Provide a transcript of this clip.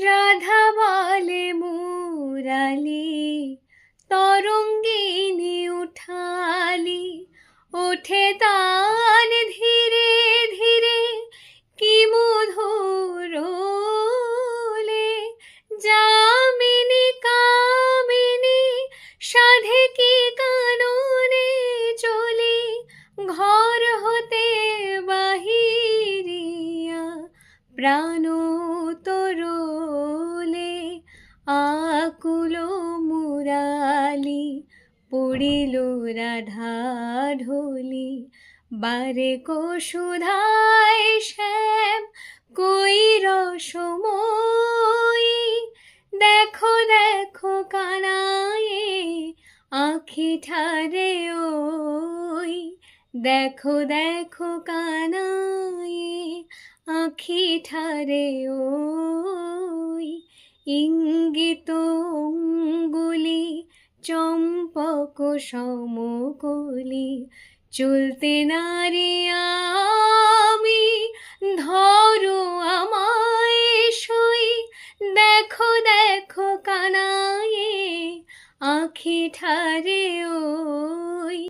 রাধা বলে মুরালি, তরঙ্গিনী উঠালি, ওঠে তান ধীরে ধীরে, কি মধুর ওলে। যামিনী কামিনী সাধে কি কাননে চলি, ঘর হতে বাহিরিয়া প্রাণ তরলে। আকুল মুরালি পড়িল রাধা ঢলি, বারে সুধায় শ্যাম কই রসময়ী। দেখো দেখো কানায়ে আঁখি ঠারে ওই, দেখো দেখো কানায়ে আঁখি ঠারে ওই। ইঙ্গিত অঙ্গুলি চম্পক সমকলি, চলতে নারী আমি, ধরো আমায় সই। দেখো দেখো কানায়ে আঁখি ঠারে ওই।